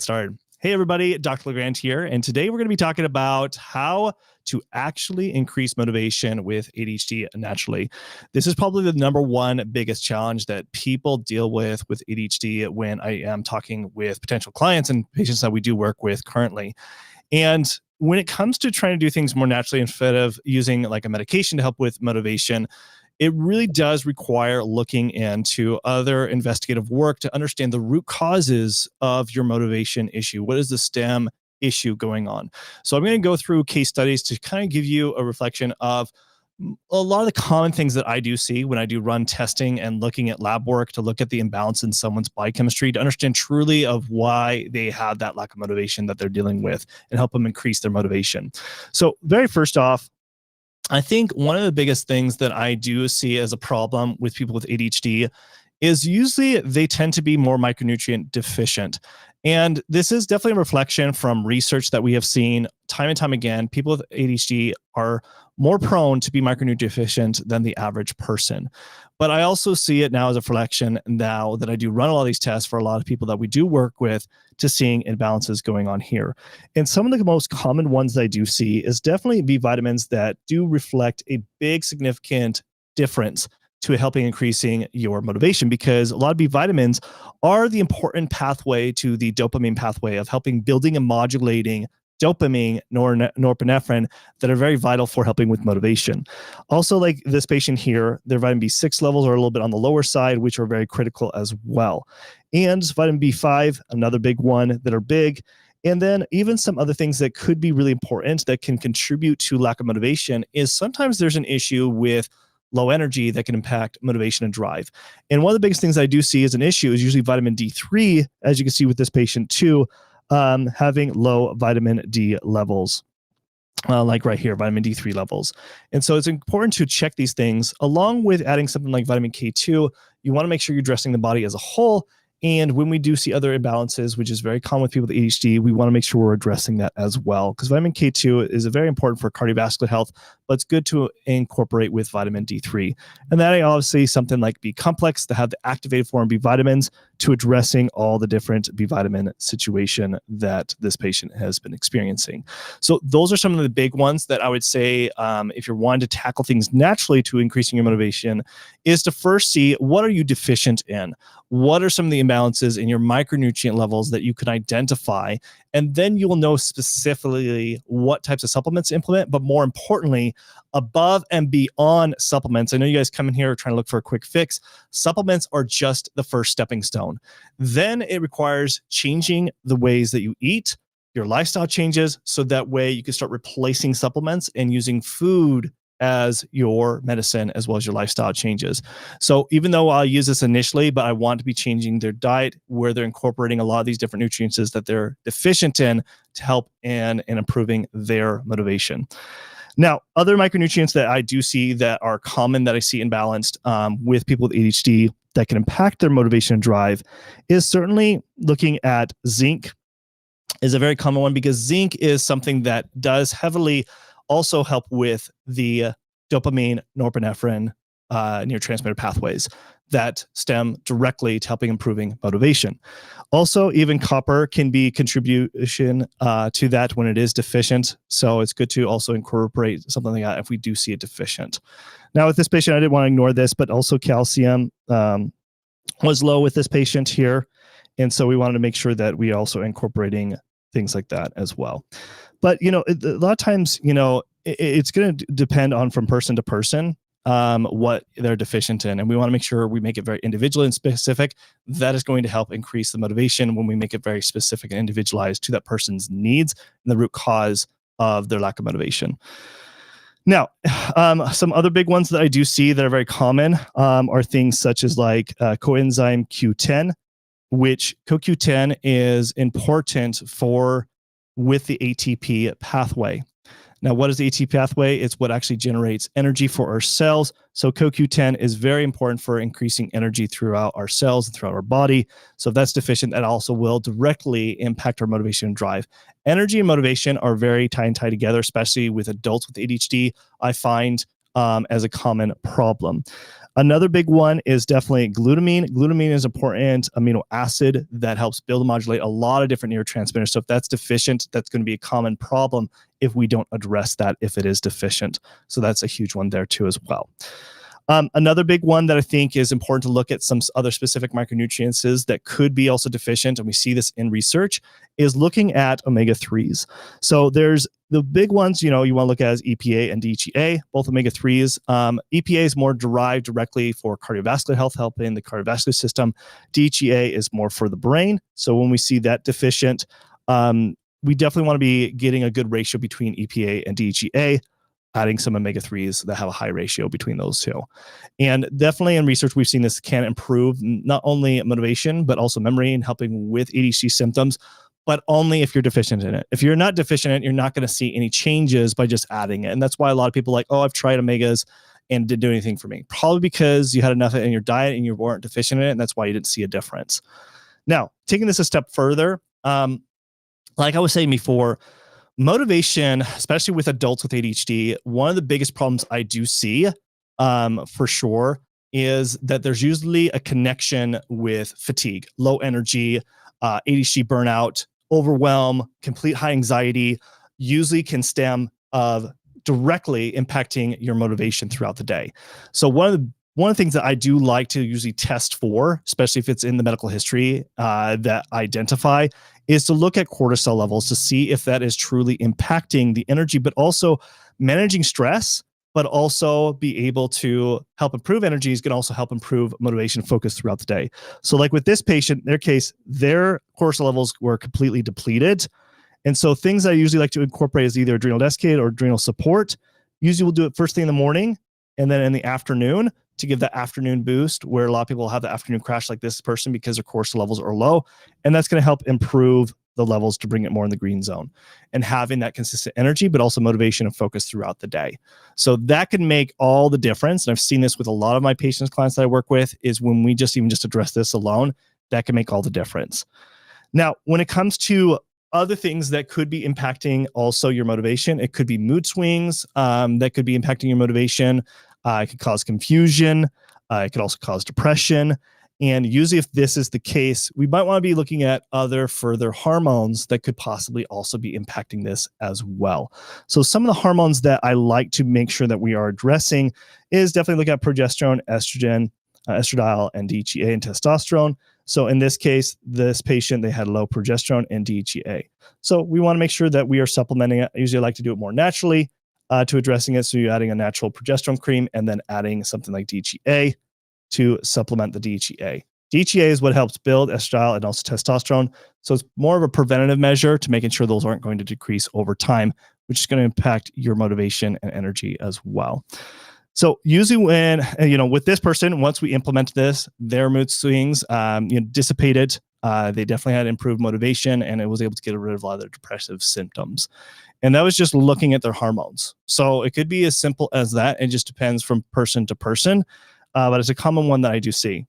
Started. Hey everybody, Dr. LeGrand here, and today we're going to be talking about how to actually increase motivation with ADHD naturally. This is probably the number one biggest challenge that people deal with ADHD when I am talking with potential clients and patients that we do work with currently. And when it comes to trying to do things more naturally instead of using like a medication to help with motivation, it really does require looking into other investigative work to understand the root causes of your motivation issue. What is the stem issue going on? So I'm going to go through case studies to kind of give you a reflection of a lot of the common things that I do see when I do run testing and looking at lab work to look at the imbalance in someone's biochemistry to understand truly of why they have that lack of motivation that they're dealing with and help them increase their motivation. So very first off, I think one of the biggest things that I do see as a problem with people with ADHD is usually they tend to be more micronutrient deficient. And this is definitely a reflection from research that we have seen time and time again. People with ADHD are more prone to be micronutrient deficient than the average person. But I also see it now as a reflection now that I do run a lot of these tests for a lot of people that we do work with to seeing imbalances going on here. And some of the most common ones that I do see is definitely B vitamins that do reflect a big significant difference to helping increasing your motivation, because a lot of B vitamins are the important pathway to the dopamine pathway of helping building and modulating dopamine, norepinephrine that are very vital for helping with motivation. Also, like this patient here, their vitamin B6 levels are a little bit on the lower side, which are very critical as well. And vitamin B5, another big one that are big. And then even some other things that could be really important that can contribute to lack of motivation is sometimes there's an issue with low energy that can impact motivation and drive. And one of the biggest things I do see as an issue is usually vitamin D3, as you can see with this patient too, having low vitamin D levels, like right here, vitamin D3 levels. And so it's important to check these things along with adding something like vitamin K2. You want to make sure you're addressing the body as a whole. And when we do see other imbalances, which is very common with people with ADHD, we want to make sure we're addressing that as well. Because vitamin K2 is very important for cardiovascular health, but it's good to incorporate with vitamin D3. And then obviously something like B complex to have the activated form B vitamins to addressing all the different B vitamin situation that this patient has been experiencing. So those are some of the big ones that I would say if you're wanting to tackle things naturally to increasing your motivation is to first see what are you deficient in? What are some of the imbalances in your micronutrient levels that you can identify? And then you will know specifically what types of supplements to implement, but more importantly, above and beyond supplements. I know you guys come in here trying to look for a quick fix. Supplements are just the first stepping stone. Then it requires changing the ways that you eat, your lifestyle changes, so that way you can start replacing supplements and using food as your medicine as well as your lifestyle changes. So even though I'll use this initially, but I want to be changing their diet where they're incorporating a lot of these different nutrients that they're deficient in to help in improving their motivation. Now, other micronutrients that I do see that are common that I see imbalanced with people with ADHD that can impact their motivation and drive is certainly looking at zinc is a very common one, because zinc is something that does heavily also help with the dopamine, norepinephrine, neurotransmitter pathways that stem directly to helping improving motivation. Also, even copper can be contribution to that when it is deficient. So it's good to also incorporate something like that if we do see it deficient. Now with this patient, I didn't want to ignore this, but also calcium was low with this patient here. And so we wanted to make sure that we are also incorporating things like that as well. But, a lot of times, it's going to depend on from person to person what they're deficient in. And we want to make sure we make it very individual and specific. That is going to help increase the motivation when we make it very specific and individualized to that person's needs and the root cause of their lack of motivation. Now, some other big ones that I do see that are very common are things such as like coenzyme Q10, which CoQ10 is important with the ATP pathway. Now, what is the ATP pathway? It's what actually generates energy for our cells. So CoQ10 is very important for increasing energy throughout our cells and throughout our body. So if that's deficient, that also will directly impact our motivation and drive. Energy and motivation are very tied together, especially with adults with ADHD, I find as a common problem. Another big one is definitely glutamine. Glutamine is an important amino acid that helps build and modulate a lot of different neurotransmitters. So if that's deficient, that's going to be a common problem if we don't address that if it is deficient. So that's a huge one there too as well. Another big one that I think is important to look at some other specific micronutrients that could be also deficient, and we see this in research, is looking at omega-3s. So there's the big ones, you want to look at as EPA and DHEA, both omega-3s. EPA is more derived directly for cardiovascular health, helping the cardiovascular system. DHEA is more for the brain. So when we see that deficient, we definitely want to be getting a good ratio between EPA and DHEA, adding some omega-3s that have a high ratio between those two. And definitely in research, we've seen this can improve not only motivation, but also memory and helping with ADHD symptoms, but only if you're deficient in it. If you're not deficient in it, you're not going to see any changes by just adding it. And that's why a lot of people are like, oh, I've tried omegas and didn't do anything for me. Probably because you had enough in your diet and you weren't deficient in it, and that's why you didn't see a difference. Now, taking this a step further, like I was saying before, motivation, especially with adults with ADHD, one of the biggest problems I do see for sure is that there's usually a connection with fatigue, low energy, ADHD burnout, overwhelm, complete high anxiety, usually can stem of directly impacting your motivation throughout the day. So one of the things that I do like to usually test for, especially if it's in the medical history that I identify, is to look at cortisol levels to see if that is truly impacting the energy, but also managing stress, but also be able to help improve energy is going to also help improve motivation focus throughout the day. So like with this patient, in their case, their cortisol levels were completely depleted. And so things I usually like to incorporate is either adrenal desiccated or adrenal support. Usually we'll do it first thing in the morning and then in the afternoon to give that afternoon boost, where a lot of people have the afternoon crash like this person because their cortisol levels are low. And that's going to help improve the levels to bring it more in the green zone and having that consistent energy, but also motivation and focus throughout the day. So that can make all the difference. And I've seen this with a lot of my patients, clients that I work with, is when we just address this alone, that can make all the difference. Now, when it comes to other things that could be impacting also your motivation, it could be mood swings that could be impacting your motivation. It could cause confusion. It could also cause depression. And usually if this is the case, we might want to be looking at other further hormones that could possibly also be impacting this as well. So some of the hormones that I like to make sure that we are addressing is definitely look at progesterone, estrogen, estradiol, and DHEA and testosterone. So in this case, this patient, they had low progesterone and DHEA. So we want to make sure that we are supplementing it. I usually like to do it more naturally to addressing it. So you're adding a natural progesterone cream and then adding something like DHEA to supplement the DHEA. DHEA is what helps build estradiol and also testosterone. So it's more of a preventative measure to making sure those aren't going to decrease over time, which is going to impact your motivation and energy as well. So usually when, with this person, once we implement this, their mood swings dissipated. They definitely had improved motivation and it was able to get rid of a lot of their depressive symptoms. And that was just looking at their hormones. So it could be as simple as that. It just depends from person to person, but it's a common one that I do see.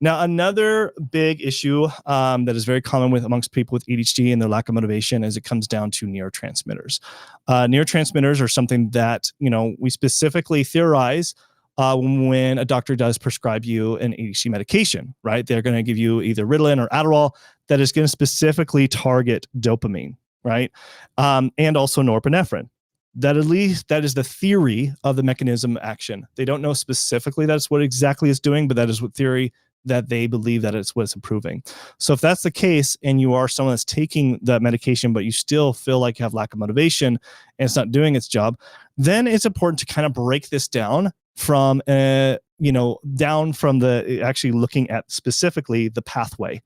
Now, another big issue that is very common amongst people with ADHD and their lack of motivation is it comes down to neurotransmitters. Neurotransmitters are something that, we specifically theorize when a doctor does prescribe you an ADHD medication, right? They're going to give you either Ritalin or Adderall that is going to specifically target dopamine, right? And also norepinephrine. That at least that is the theory of the mechanism of action. They don't know specifically that's what exactly it's doing, but that is what theory that they believe that it's what's improving. So if that's the case and you are someone that's taking that medication, but you still feel like you have lack of motivation and it's not doing its job, then it's important to kind of break this down from, down from the actually looking at specifically the pathway.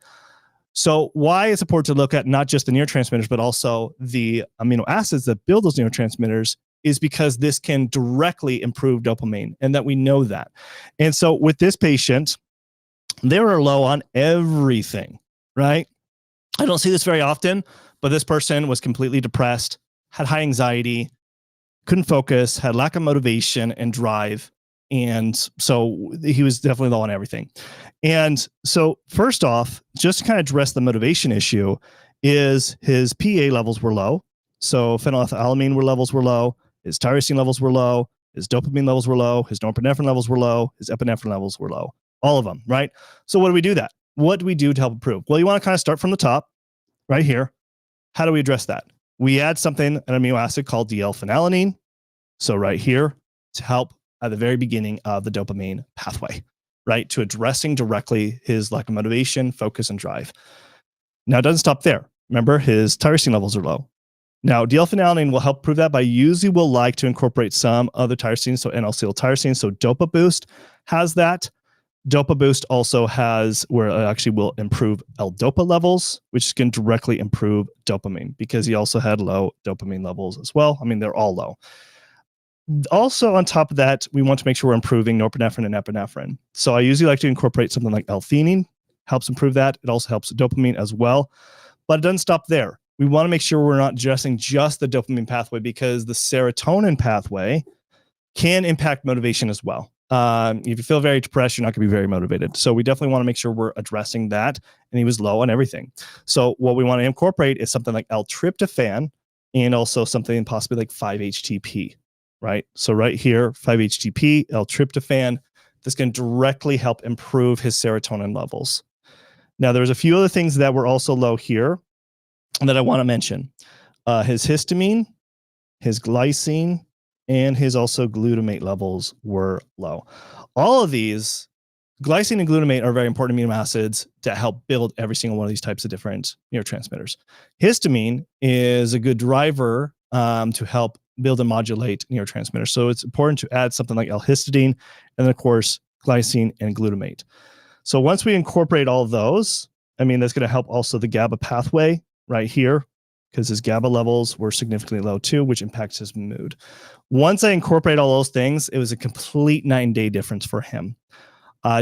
So why it's important to look at not just the neurotransmitters, but also the amino acids that build those neurotransmitters is because this can directly improve dopamine and that we know that. And so with this patient, they were low on everything, right? I don't see this very often, but this person was completely depressed, had high anxiety, couldn't focus, had lack of motivation and drive. And so he was definitely low on everything. And so first off, just to kind of address the motivation issue is his PA levels were low. So phenylethylamine levels were low. His tyrosine levels were low. His dopamine levels were low. His norepinephrine levels were low. His epinephrine levels were low. All of them, right? So what do we do that? What do we do to help improve? Well, you want to kind of start from the top right here. How do we address that? We add something, an amino acid called DL-phenylalanine. So right here to help at the very beginning of the dopamine pathway, right? To addressing directly his lack of motivation, focus, and drive. Now, it doesn't stop there. Remember, his tyrosine levels are low. Now, DL-phenylalanine will help prove that by usually will like to incorporate some other tyrosine, so N-acetyltyrosine. So Dopa Boost has that. Dopa Boost also has where it actually will improve L-Dopa levels, which can directly improve dopamine because he also had low dopamine levels as well. I mean, they're all low. Also, on top of that, we want to make sure we're improving norepinephrine and epinephrine. So I usually like to incorporate something like L-theanine, helps improve that. It also helps dopamine as well, but it doesn't stop there. We want to make sure we're not addressing just the dopamine pathway because the serotonin pathway can impact motivation as well. If you feel very depressed, you're not going to be very motivated. So we definitely want to make sure we're addressing that. And he was low on everything. So what we want to incorporate is something like L-tryptophan and also something possibly like 5-HTP, right? So right here, 5-HTP, L-tryptophan, this can directly help improve his serotonin levels. Now, there's a few other things that were also low here that I want to mention. His histamine, his glycine, and his also glutamate levels were low. All of these, glycine and glutamate are very important amino acids to help build every single one of these types of different neurotransmitters. Histamine is a good driver to help build and modulate neurotransmitters. So it's important to add something like L-histidine and then, of course, glycine and glutamate. So once we incorporate all of those, I mean, that's going to help also the GABA pathway right here because his GABA levels were significantly low too, which impacts his mood. Once I incorporate all those things, it was a complete night and day difference for him.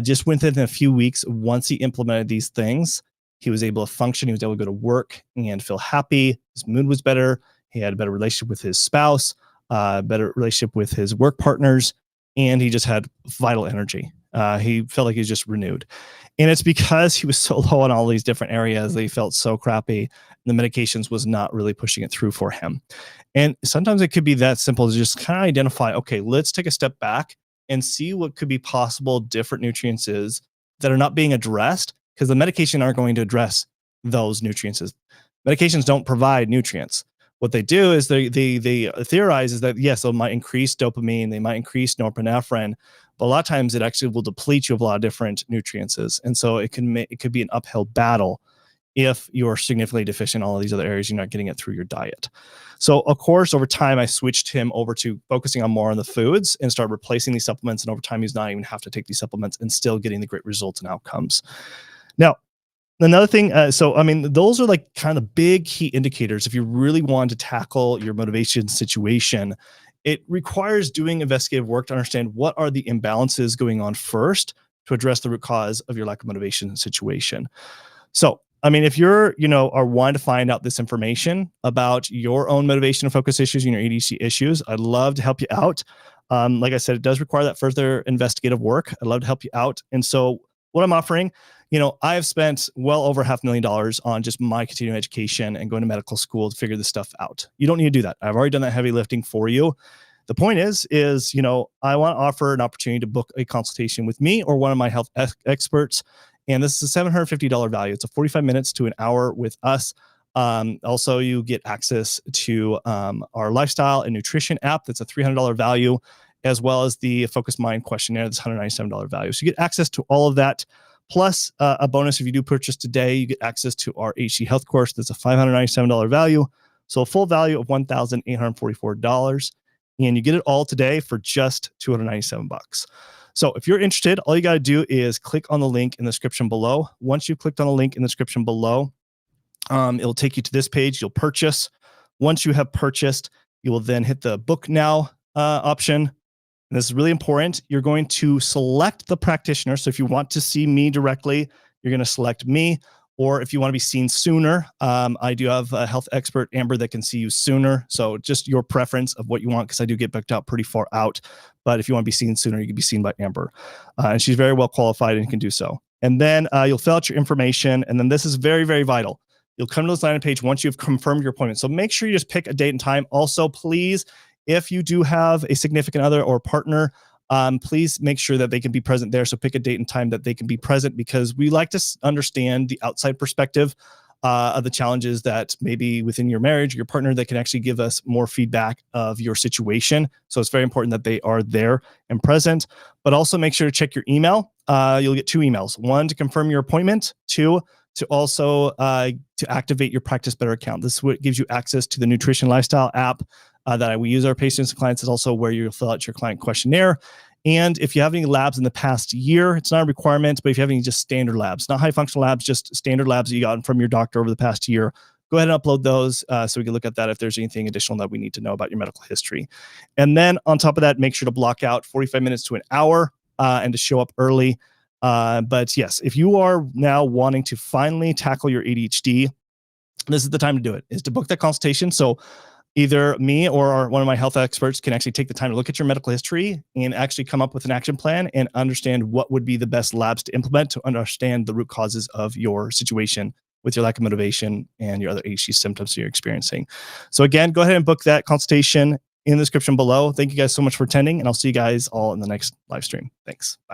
Just within a few weeks, once he implemented these things, he was able to function. He was able to go to work and feel happy. His mood was better. He had a better relationship with his spouse, better relationship with his work partners, and he just had vital energy. He felt like he was just renewed. And it's because he was so low on all these different areas that he felt so crappy. The medications was not really pushing it through for him. And sometimes it could be that simple to just kind of identify, okay, let's take a step back and see what could be possible different nutrients is that are not being addressed because the medication aren't going to address those nutrients. Medications don't provide nutrients. What they do is they theorize is that, yes, they might increase dopamine, they might increase norepinephrine, but a lot of times it actually will deplete you of a lot of different nutrients. And so it could be an uphill battle if you're significantly deficient in all of these other areas, you're not getting it through your diet. So of course, over time, I switched him over to focusing on more on the foods and start replacing these supplements. And over time, he's not even have to take these supplements and still getting the great results and outcomes. Now, another thing, so I mean, those are like kind of big key indicators. If you really want to tackle your motivation situation, it requires doing investigative work to understand what are the imbalances going on first to address the root cause of your lack of motivation situation. So, I mean, if you're, are wanting to find out this information about your own motivation and focus issues and your ADHD issues, I'd love to help you out. Like I said, it does require that further investigative work. I'd love to help you out. And so what I'm offering, I have spent well over $500,000 on just my continuing education and going to medical school to figure this stuff out. You don't need to do that. I've already done that heavy lifting for you. The point is, I want to offer an opportunity to book a consultation with me or one of my health experts. And this is a $750 value. It's a 45 minutes to an hour with us. Also, you get access to our lifestyle and nutrition app. That's a $300 value, as well as the Focus Mind questionnaire. That's $197 value. So you get access to all of that. Plus a bonus if you do purchase today, you get access to our HD Health course. That's a $597 value. So a full value of $1,844. And you get it all today for just $297. So if you're interested, all you got to do is click on the link in the description below. Once you've clicked on the link in the description below, it'll take you to this page. You'll purchase. Once you have purchased, you will then hit the book now option. And this is really important. You're going to select the practitioner. So if you want to see me directly, you're going to select me. Or if you want to be seen sooner, I do have a health expert, Amber, that can see you sooner. So just your preference of what you want, because I do get booked out pretty far out. But if you want to be seen sooner, you can be seen by Amber. And she's very well qualified and can do so. And then you'll fill out your information. And then this is very, very vital. You'll come to this landing page once you've confirmed your appointment. So make sure you just pick a date and time. Also, please, If you do have a significant other or partner, please make sure that they can be present there. So pick a date and time that they can be present, because we like to understand the outside perspective of the challenges that maybe within your marriage, your partner, that can actually give us more feedback of your situation. So it's very important that they are there and present, but also make sure to check your email. You'll get 2 emails: one to confirm your appointment, 2 to also to activate your Practice Better account. This is what gives you access to the nutrition lifestyle app that we use our patients and clients. Is also where you'll fill out your client questionnaire. And if you have any labs in the past year, it's not a requirement, but if you have any just standard labs, not high functional labs, just standard labs that you got from your doctor over the past year, go ahead and upload those so we can look at that if there's anything additional that we need to know about your medical history. And then on top of that, make sure to block out 45 minutes to an hour and to show up early. But yes, if you are now wanting to finally tackle your ADHD, this is the time to do it, is to book that consultation. So either me or one of my health experts can actually take the time to look at your medical history and actually come up with an action plan and understand what would be the best labs to implement to understand the root causes of your situation with your lack of motivation and your other ADHD symptoms you're experiencing. So again, go ahead and book that consultation in the description below. Thank you guys so much for attending, and I'll see you guys all in the next live stream. Thanks. Bye.